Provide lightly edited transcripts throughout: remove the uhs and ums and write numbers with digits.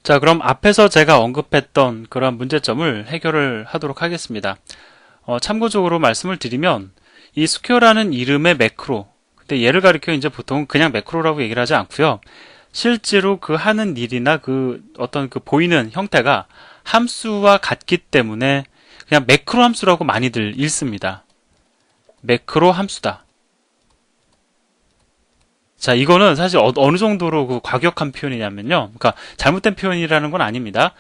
자, 그럼 앞에서 제가 언급했던 그런 문제점을 해결을 하도록 하겠습니다. 참고적으로 말씀을 드리면 이 스퀘어라는 이름의 매크로, 근데 얘를 가리켜 이제 보통 그냥 매크로라고 얘기를 하지 않고요. 실제로 그 하는 일이나 그 어떤 그 보이는 형태가 함수와 같기 때문에 그냥 매크로 함수라고 많이들 읽습니다. 매크로 함수다. 자, 이거는 사실 어느 정도로 그 과격한 표현이냐면요. 그러니까 잘못된 표현이라는 건 아닙니다.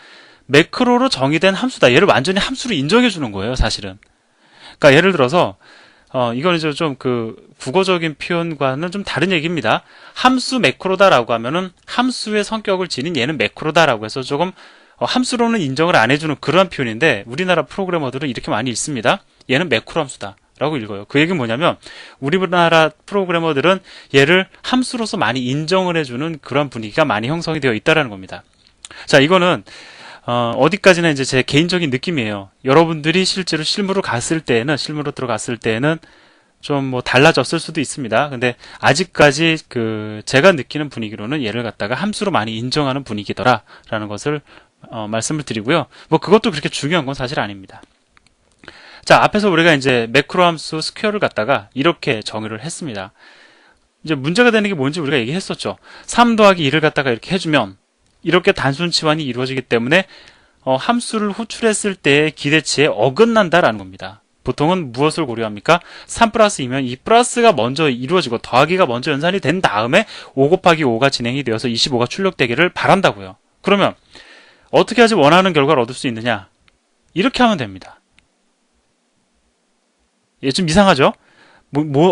매크로로 정의된 함수다. 얘를 완전히 함수로 인정해 주는 거예요, 사실은. 그러니까 예를 들어서 이거는 좀 그 국어적인 표현과는 좀 다른 얘기입니다. 함수 매크로다라고 하면은 함수의 성격을 지닌 얘는 매크로다라고 해서 조금 함수로는 인정을 안 해주는 그런 표현인데 우리나라 프로그래머들은 이렇게 많이 읽습니다. 얘는 매크로 함수다 라고 읽어요. 그 얘기는 뭐냐면 우리나라 프로그래머들은 얘를 함수로서 많이 인정을 해주는 그런 분위기가 많이 형성이 되어 있다는 겁니다. 자, 이거는 어디까지나 이제 제 개인적인 느낌이에요. 여러분들이 실제로 실무로 들어갔을 때에는 좀 뭐 달라졌을 수도 있습니다. 근데 아직까지 그 제가 느끼는 분위기로는 얘를 갖다가 함수로 많이 인정하는 분위기더라라는 것을 말씀을 드리고요. 뭐 그것도 그렇게 중요한 건 사실 아닙니다. 자, 앞에서 우리가 이제 매크로 함수 스퀘어를 갖다가 이렇게 정의를 했습니다. 이제 문제가 되는 게 뭔지 우리가 얘기했었죠. 3 더하기 2를 갖다가 이렇게 해주면 이렇게 단순 치환이 이루어지기 때문에 함수를 호출했을 때의 기대치에 어긋난다라는 겁니다. 보통은 무엇을 고려합니까? 3 플러스 2면 2 플러스가 먼저 이루어지고 더하기가 먼저 연산이 된 다음에 5 곱하기 5가 진행이 되어서 25가 출력되기를 바란다고요. 그러면 어떻게 하지 원하는 결과를 얻을 수 있느냐? 이렇게 하면 됩니다. 예, 좀 이상하죠?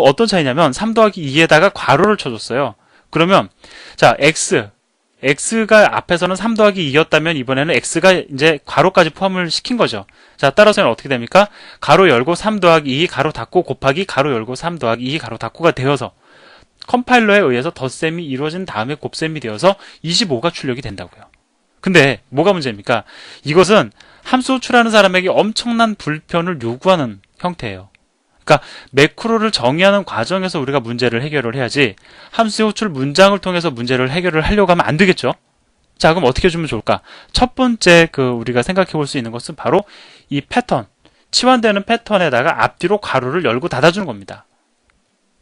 어떤 차이냐면 3 더하기 2에다가 괄호를 쳐줬어요. 그러면 자, x가 앞에서는 3 더하기 2였다면 이번에는 x가 이제 괄호까지 포함을 시킨 거죠. 자, 따라서는 어떻게 됩니까? 가로 열고 3 더하기 2 가로 닫고 곱하기 가로 열고 3 더하기 2 가로 닫고가 되어서 컴파일러에 의해서 덧셈이 이루어진 다음에 곱셈이 되어서 25가 출력이 된다고요. 근데 뭐가 문제입니까? 이것은 함수 호출하는 사람에게 엄청난 불편을 요구하는 형태예요. 그러니까 매크로를 정의하는 과정에서 우리가 문제를 해결을 해야지 함수 호출 문장을 통해서 문제를 해결을 하려고 하면 안 되겠죠. 자, 그럼 어떻게 해주면 좋을까? 첫 번째 우리가 생각해 볼 수 있는 것은 바로 이 패턴, 치환되는 패턴에다가 앞뒤로 괄호를 열고 닫아주는 겁니다.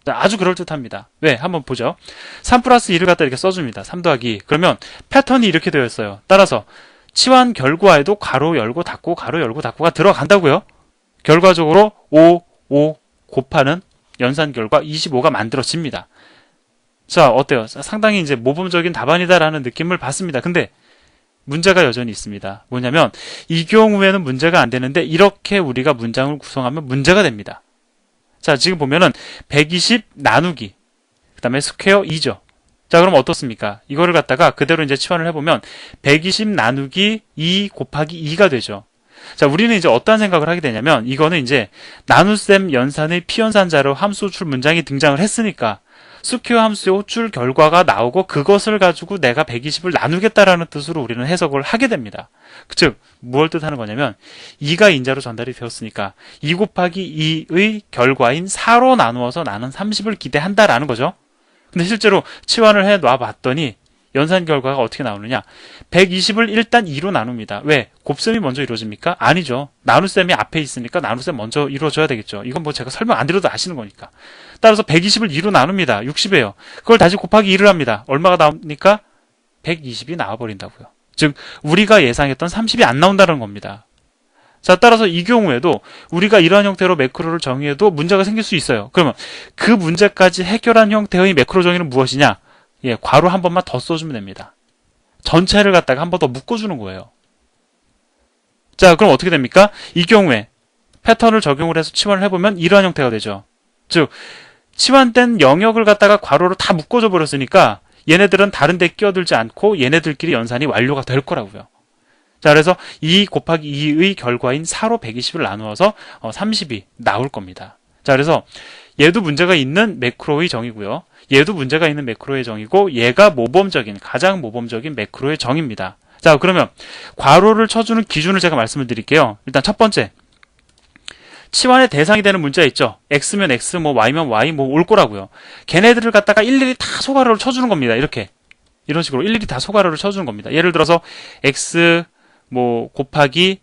자, 아주 그럴듯합니다. 왜? 한번 보죠. 3 플러스 2를 갖다 이렇게 써줍니다. 3 더하기 2. 그러면 패턴이 이렇게 되어 있어요. 따라서 치환 결과에도 괄호 열고 닫고 괄호 열고 닫고가 들어간다고요. 결과적으로 5 곱하는 연산 결과 25가 만들어집니다. 자, 어때요? 상당히 이제 모범적인 답안이다라는 느낌을 받습니다. 근데 문제가 여전히 있습니다. 뭐냐면 이 경우에는 문제가 안 되는데 이렇게 우리가 문장을 구성하면 문제가 됩니다. 자, 지금 보면은 120 나누기 그 다음에 스퀘어 2죠. 자, 그럼 어떻습니까? 이거를 갖다가 그대로 이제 치환을 해보면 120 나누기 2 곱하기 2가 되죠. 자, 우리는 이제 어떤 생각을 하게 되냐면 이거는 이제 나눗셈 연산의 피연산자로 함수 호출 문장이 등장을 했으니까 스퀘어 함수의 호출 결과가 나오고 그것을 가지고 내가 120을 나누겠다라는 뜻으로 우리는 해석을 하게 됩니다. 즉, 무엇을 뜻하는 거냐면 2가 인자로 전달이 되었으니까 2 곱하기 2의 결과인 4로 나누어서 나는 30을 기대한다라는 거죠. 근데 실제로 치환을 해 놔봤더니 연산 결과가 어떻게 나오느냐? 120을 일단 2로 나눕니다. 왜? 곱셈이 먼저 이루어집니까? 아니죠. 나눗셈이 앞에 있으니까 나눗셈 먼저 이루어져야 되겠죠. 이건 뭐 제가 설명 안 드려도 아시는 거니까. 따라서 120을 2로 나눕니다. 60이에요. 그걸 다시 곱하기 2를 합니다. 얼마가 나옵니까? 120이 나와버린다고요. 즉 우리가 예상했던 30이 안 나온다는 겁니다. 자, 따라서 이 경우에도 우리가 이러한 형태로 매크로를 정의해도 문제가 생길 수 있어요. 그러면 그 문제까지 해결한 형태의 매크로 정의는 무엇이냐? 예, 괄호 한 번만 더 써주면 됩니다. 전체를 갖다가 한 번 더 묶어주는 거예요. 자, 그럼 어떻게 됩니까? 이 경우에 패턴을 적용을 해서 치환을 해보면 이러한 형태가 되죠. 즉, 치환된 영역을 갖다가 괄호로 다 묶어줘 버렸으니까 얘네들은 다른 데 끼어들지 않고 얘네들끼리 연산이 완료가 될 거라고요. 자, 그래서 2 곱하기 2의 결과인 4로 120을 나누어서 30이 나올 겁니다. 자, 그래서 얘도 문제가 있는 매크로의 정의고요. 얘도 문제가 있는 매크로의 정의고 얘가 가장 모범적인 매크로의 정의입니다. 자, 그러면 괄호를 쳐주는 기준을 제가 말씀을 드릴게요. 일단 첫 번째, 치환의 대상이 되는 문자 있죠. x면 x, 뭐 y면 y, 뭐 올 거라고요. 걔네들을 갖다가 일일이 다 소괄호를 쳐주는 겁니다. 이렇게 이런 식으로 일일이 다 소괄호를 쳐주는 겁니다. 예를 들어서 x 뭐 곱하기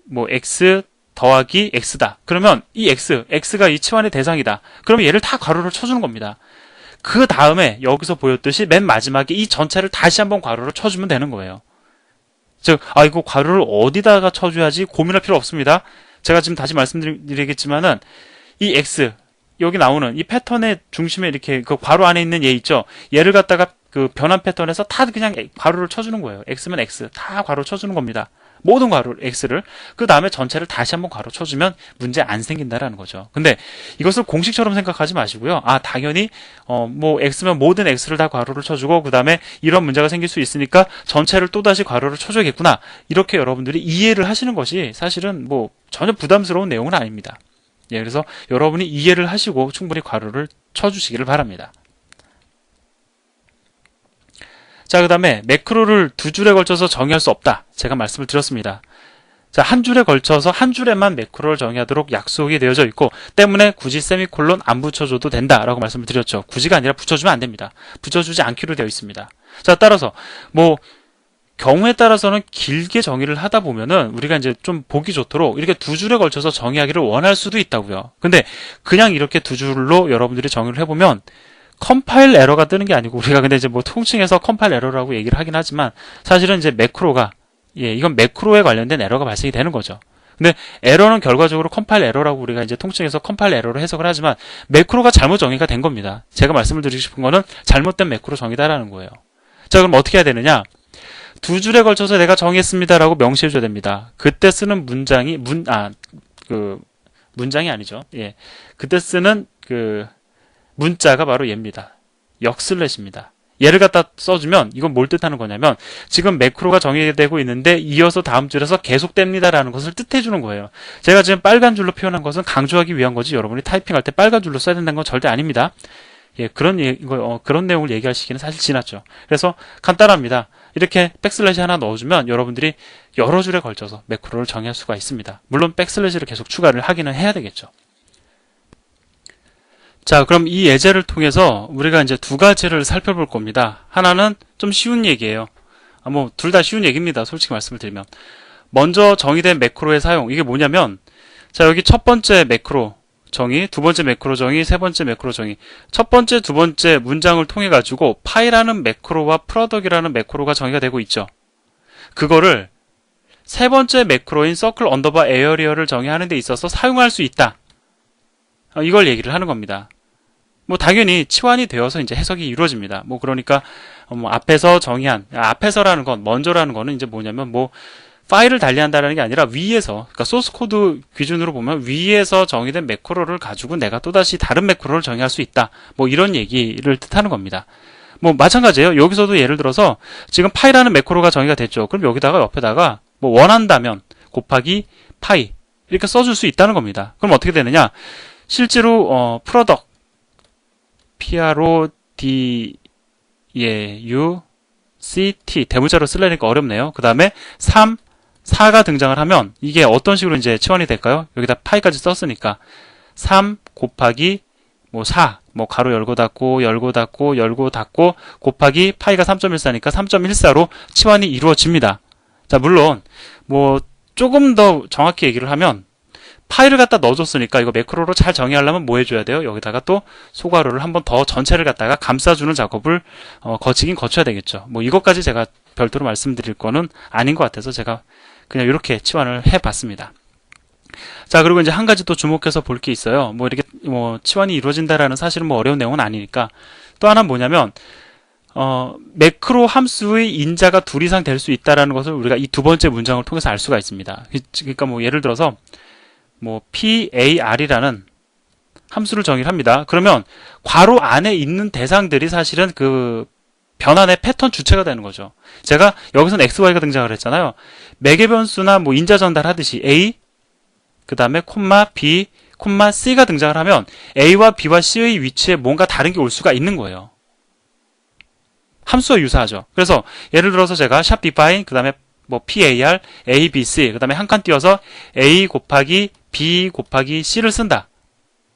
뭐 x 더하기 x다. 그러면 이 x가 이 치환의 대상이다. 그러면 얘를 다 괄호를 쳐주는 겁니다. 그 다음에 여기서 보였듯이 맨 마지막에 이 전체를 다시 한번 괄호를 쳐주면 되는 거예요. 즉, 이거 괄호를 어디다가 쳐줘야지 고민할 필요 없습니다. 제가 지금 다시 말씀드리겠지만은 이 x 여기 나오는 이 패턴의 중심에 이렇게 그 괄호 안에 있는 얘 있죠. 얘를 갖다가 그 변환 패턴에서 다 그냥 괄호를 쳐주는 거예요. x면 x 다 괄호 쳐주는 겁니다. 모든 괄호 x를 그 다음에 전체를 다시 한번 괄호 쳐주면 문제 안 생긴다라는 거죠. 근데 이것을 공식처럼 생각하지 마시고요. 당연히 뭐 x면 모든 x를 다 괄호를 쳐주고 그 다음에 이런 문제가 생길 수 있으니까 전체를 또 다시 괄호를 쳐줘야겠구나. 이렇게 여러분들이 이해를 하시는 것이 사실은 뭐 전혀 부담스러운 내용은 아닙니다. 예, 그래서 여러분이 이해를 하시고 충분히 괄호를 쳐주시기를 바랍니다. 자, 그 다음에 매크로를 두 줄에 걸쳐서 정의할 수 없다. 제가 말씀을 드렸습니다. 자, 한 줄에 걸쳐서 한 줄에만 매크로를 정의하도록 약속이 되어져 있고 때문에 굳이 세미콜론 안 붙여줘도 된다라고 말씀을 드렸죠. 굳이가 아니라 붙여주면 안 됩니다. 붙여주지 않기로 되어 있습니다. 자, 따라서 뭐 경우에 따라서는 길게 정의를 하다 보면은 우리가 이제 좀 보기 좋도록 이렇게 두 줄에 걸쳐서 정의하기를 원할 수도 있다고요. 근데 그냥 이렇게 두 줄로 여러분들이 정의를 해보면 컴파일 에러가 뜨는 게 아니고 우리가 근데 이제 뭐 통칭해서 컴파일 에러라고 얘기를 하긴 하지만 사실은 이제 매크로가 이건 매크로에 관련된 에러가 발생이 되는 거죠. 근데 에러는 결과적으로 컴파일 에러라고 우리가 이제 통칭해서 컴파일 에러로 해석을 하지만 매크로가 잘못 정의가 된 겁니다. 제가 말씀을 드리고 싶은 거는 잘못된 매크로 정의다라는 거예요. 자, 그럼 어떻게 해야 되느냐? 두 줄에 걸쳐서 내가 정의했습니다라고 명시해줘야 됩니다. 그때 쓰는 문장이 문장이 아니죠. 예, 그때 쓰는 그 문자가 바로 얘입니다. 역슬래시입니다. 얘를 갖다 써주면 이건 뭘 뜻하는 거냐면 지금 매크로가 정의되고 있는데 이어서 다음 줄에서 계속됩니다라는 것을 뜻해주는 거예요. 제가 지금 빨간 줄로 표현한 것은 강조하기 위한 거지 여러분이 타이핑할 때 빨간 줄로 써야 된다는 건 절대 아닙니다. 예, 그런 내용을 얘기할 시기는 사실 지났죠. 그래서 간단합니다. 이렇게 백슬래시 하나 넣어주면 여러분들이 여러 줄에 걸쳐서 매크로를 정의할 수가 있습니다. 물론 백슬래시를 계속 추가를 하기는 해야 되겠죠. 자, 그럼 이 예제를 통해서 우리가 이제 두 가지를 살펴볼 겁니다. 하나는 좀 쉬운 얘기예요. 뭐 둘 다 쉬운 얘기입니다. 솔직히 말씀을 드리면. 먼저 정의된 매크로의 사용. 이게 뭐냐면 자, 여기 첫 번째 매크로 정의, 두 번째 매크로 정의, 세 번째 매크로 정의. 첫 번째, 두 번째 문장을 통해 가지고 파이라는 매크로와 프로덕이라는 매크로가 정의가 되고 있죠. 그거를 세 번째 매크로인 서클 언더바 에어리어를 정의하는 데 있어서 사용할 수 있다. 이걸 얘기를 하는 겁니다. 뭐 당연히 치환이 되어서 이제 해석이 이루어집니다. 뭐 그러니까 뭐 앞에서 정의한 앞에서라는 건 먼저라는 거는 이제 뭐냐면 뭐 파일을 달리한다는 게 아니라 위에서 그러니까 소스 코드 기준으로 보면 위에서 정의된 매크로를 가지고 내가 또다시 다른 매크로를 정의할 수 있다. 뭐 이런 얘기를 뜻하는 겁니다. 뭐 마찬가지예요. 여기서도 예를 들어서 지금 파이라는 매크로가 정의가 됐죠. 그럼 여기다가 옆에다가 뭐 원한다면 곱하기 파이 이렇게 써줄 수 있다는 겁니다. 그럼 어떻게 되느냐? 실제로 프로덕 PRODUCT 대문자로 쓰려니까 어렵네요. 그 다음에 4가 등장을 하면 이게 어떤 식으로 이제 치환이 될까요? 여기다 파이까지 썼으니까 3 곱하기 뭐 4, 뭐 가로 열고 닫고 열고 닫고 열고 닫고 곱하기 파이가 3.14니까 3.14로 치환이 이루어집니다. 자, 물론 뭐 조금 더 정확히 얘기를 하면 파일을 갖다 넣어줬으니까 이거 매크로로 잘 정의하려면 뭐 해줘야 돼요? 여기다가 또 소괄호를 한번 더 전체를 갖다가 감싸주는 작업을 거치긴 거쳐야 되겠죠. 뭐 이것까지 제가 별도로 말씀드릴 거는 아닌 것 같아서 제가 그냥 이렇게 치환을 해봤습니다. 자, 그리고 이제 한 가지 또 주목해서 볼 게 있어요. 뭐 이렇게 뭐 치환이 이루어진다라는 사실은 뭐 어려운 내용은 아니니까 또 하나는 뭐냐면 매크로 함수의 인자가 둘 이상 될 수 있다라는 것을 우리가 이 두 번째 문장을 통해서 알 수가 있습니다. 그러니까 뭐 예를 들어서 뭐 PAR이라는 함수를 정의를 합니다. 그러면 괄호 안에 있는 대상들이 사실은 그 변환의 패턴 주체가 되는 거죠. 제가 여기서는 XY가 등장을 했잖아요. 매개 변수나 뭐 인자 전달하듯이 A 그 다음에 콤마 B 콤마 C가 등장을 하면 A와 B와 C의 위치에 뭔가 다른 게 올 수가 있는 거예요. 함수와 유사하죠. 그래서 예를 들어서 제가 샵 define 그 다음에 뭐 PAR, A, B, C 그 다음에 한 칸 띄워서 A 곱하기 B 곱하기 C를 쓴다.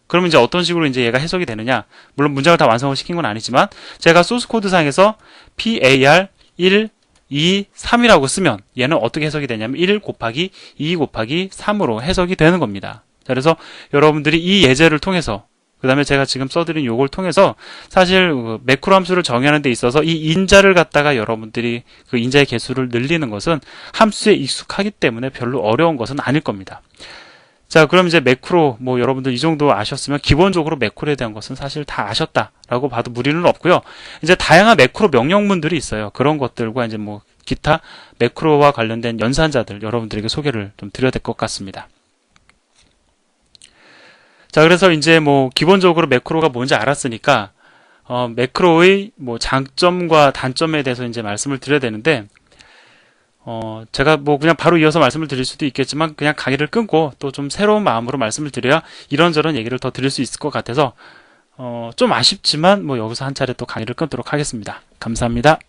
그러면 이제 어떤 식으로 이제 얘가 해석이 되느냐? 물론 문장을 다 완성을 시킨 건 아니지만 제가 소스 코드 상에서 PAR 1, 2, 3이라고 쓰면 얘는 어떻게 해석이 되냐면 1 곱하기 2 곱하기 3으로 해석이 되는 겁니다. 자, 그래서 여러분들이 이 예제를 통해서 그 다음에 제가 지금 써드린 요걸 통해서 사실 매크로 함수를 정의하는 데 있어서 이 인자를 갖다가 여러분들이 그 인자의 개수를 늘리는 것은 함수에 익숙하기 때문에 별로 어려운 것은 아닐 겁니다. 자, 그럼 이제 매크로 뭐 여러분들 이 정도 아셨으면 기본적으로 매크로에 대한 것은 사실 다 아셨다라고 봐도 무리는 없고요. 이제 다양한 매크로 명령문들이 있어요. 그런 것들과 이제 뭐 기타 매크로와 관련된 연산자들 여러분들에게 소개를 좀 드려야 될 것 같습니다. 자, 그래서 이제 뭐 기본적으로 매크로가 뭔지 알았으니까 매크로의 뭐 장점과 단점에 대해서 이제 말씀을 드려야 되는데 제가 뭐 그냥 바로 이어서 말씀을 드릴 수도 있겠지만 그냥 강의를 끊고 또 좀 새로운 마음으로 말씀을 드려야 이런저런 얘기를 더 드릴 수 있을 것 같아서 좀 아쉽지만 뭐 여기서 한 차례 또 강의를 끊도록 하겠습니다. 감사합니다.